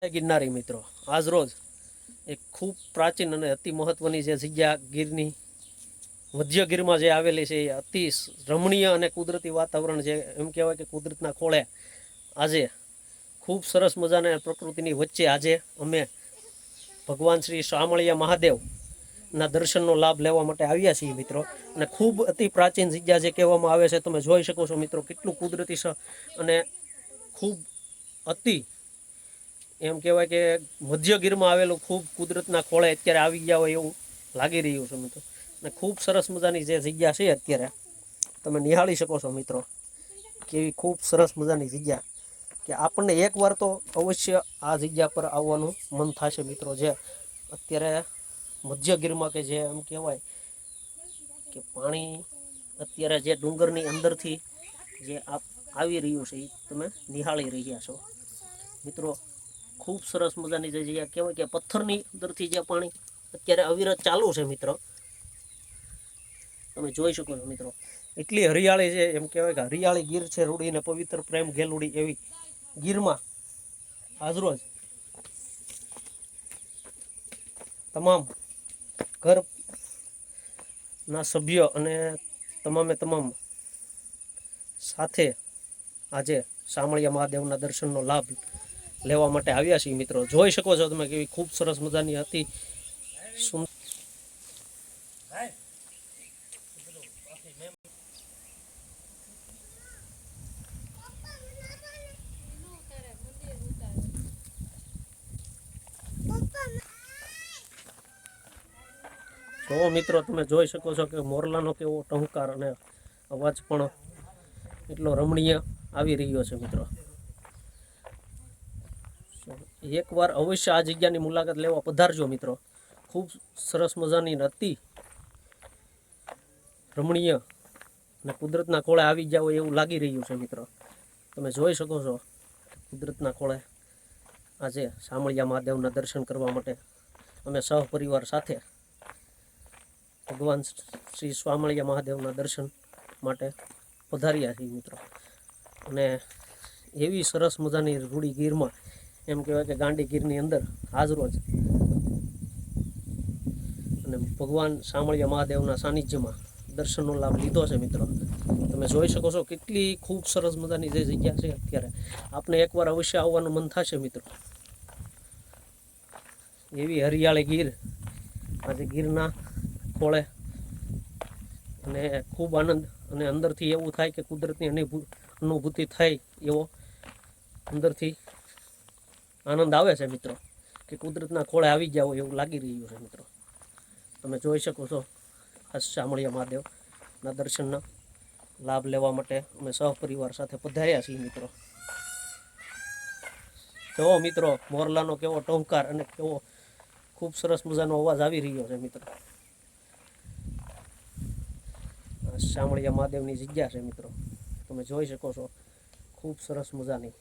ગિરનારી મિત્રો આજ રોજ એક ખૂબ પ્રાચીન અને અતિ મહત્વની જે જગ્યા ગીરની મધ્ય ગીરમાં જે આવેલી છે એ અતિ રમણીય અને કુદરતી વાતાવરણ જે એમ કહેવાય કે કુદરતના ખોળે આજે ખૂબ સરસ મજાના પ્રકૃતિની વચ્ચે આજે અમે ભગવાન શ્રી શામળિયા મહાદેવના દર્શનનો લાભ લેવા માટે આવ્યા છીએ મિત્રો. અને ખૂબ અતિ પ્રાચીન જગ્યા જે કહેવામાં આવે છે તમે જોઈ શકો છો મિત્રો કેટલું કુદરતી છે અને ખૂબ અતિ એમ કહેવાય કે મધ્ય ગીરમાં આવેલું ખૂબ કુદરતના ખોળે અત્યારે આવી ગયા હોય એવું લાગી રહ્યું છે મિત્રો. અને ખૂબ સરસ મજાની જે જગ્યા છે અત્યારે તમે નિહાળી શકો છો મિત્રો કેવી ખૂબ સરસ મજાની જગ્યા કે આપણને એકવાર તો અવશ્ય આ જગ્યા પર આવવાનું મન થશે મિત્રો. જે અત્યારે મધ્ય ગીરમાં કે જે એમ કહેવાય કે પાણી અત્યારે જે ડુંગરની અંદરથી જે આવી રહ્યું છે એ તમે નિહાળી રહ્યા છો મિત્રો. ખૂબ સરસ મજાની જે જગ્યા કહેવાય કે પથ્થરની અંદરથી જે પાણી અત્યારે અવિરત ચાલુ છે મિત્રો તમે જોઈ શકો છો મિત્રો. એટલી હરિયાળી છે એમ કહેવાય કે હરિયાળી ગીર છે રૂડીને પવિત્ર પ્રેમ ઘેલુડી એવી ગીરમાં આજરોજ તમામ ઘરના સભ્યો અને તમામ સાથે આજે શામળિયા મહાદેવના દર્શનનો લાભ લેવા માટે આવ્યા છીએ મિત્રો. જોઈ શકો છો તમે કેવી ખૂબ સરસ મજાની હતી સુંદર જો મિત્રો તમે જોઈ શકો છો કે મોરલાનો કેવો ટહુકાર અને અવાજ પણ એટલો રમણીય આવી રહ્યો છે મિત્રો. એકવાર અવશ્ય આ જગ્યાની મુલાકાત લેવા પધારજો મિત્રો. ખૂબ સરસ મજાની હતી રમણીય અને કુદરતના ખોળે આવી ગયા હોય એવું લાગી રહ્યું છે મિત્રો. તમે જોઈ શકો છો કુદરતના ખોળે આજે શામળિયા મહાદેવના દર્શન કરવા માટે અમે સહપરિવાર સાથે ભગવાન શ્રી શામળિયા મહાદેવના દર્શન માટે પધાર્યા છીએ મિત્રો. અને એવી સરસ મજાની રૂડી ગીરમાં એમ કહેવાય કે ગાંડી ગીરની અંદર આજરોજ અને ભગવાન શામળિયા મહાદેવના સાનિધ્યમાં દર્શનનો લાભ લીધો છે મિત્રો. તમે જોઈ શકો છો કેટલી ખૂબ સરસ મજાની જે જગ્યા છે અત્યારે આપણે એકવાર અવશ્ય આવવાનું મન થશે મિત્રો. એવી હરિયાળી ગીર આજે ગીરના ખોળે અને ખૂબ આનંદ અને અંદરથી એવું થાય કે કુદરતની અનુભૂતિ થાય એવો અંદરથી આનંદ આવે છે મિત્રો કે કુદરતના ખોળે આવી ગયા હોય એવું લાગી રહ્યું છે મિત્રો. તમે જોઈ શકો છો આ શામળિયા મહાદેવના દર્શનના લાભ લેવા માટે અમે સહપરિવાર સાથે પધાર્યા છીએ મિત્રો. જો મિત્રો મોરલાનો કેવો ટહુકાર અને કેવો ખૂબ સરસ મજાનો અવાજ આવી રહ્યો છે મિત્રો. શામળિયા મહાદેવની જગ્યા છે મિત્રો તમે જોઈ શકો છો ખૂબ સરસ મજાની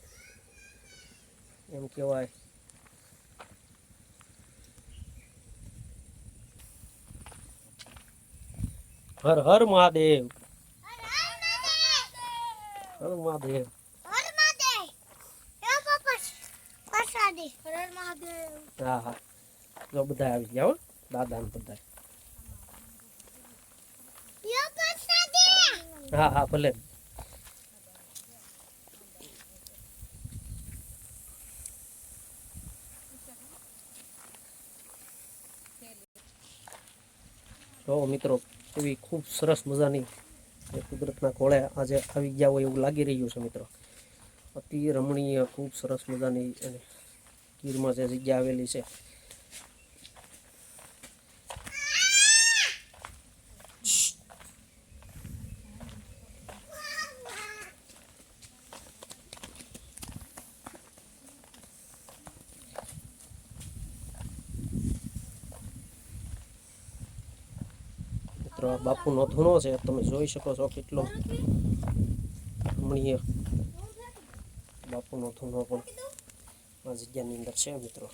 એમ કહેવાય હર હર મહાદેવ હર મહાદેવ હા હા જો બધા આવી ગયા હો દાદા ને બધા. હા હા ભલે. જો મિત્રો એવી ખૂબ સરસ મજાની કુદરતના ખોળે આજે આવી ગયા હોય એવું લાગી રહ્યું છે મિત્રો. અતિ રમણીય ખૂબ સરસ મજાની અને ગીરમાં જે જગ્યા આવેલી છે બાપુનો ધૂણો છે તમે જોઈ શકો છો કેટલો રમણીય બાપુનો ધૂણો પણ આ જગ્યાની અંદર છે મિત્રો.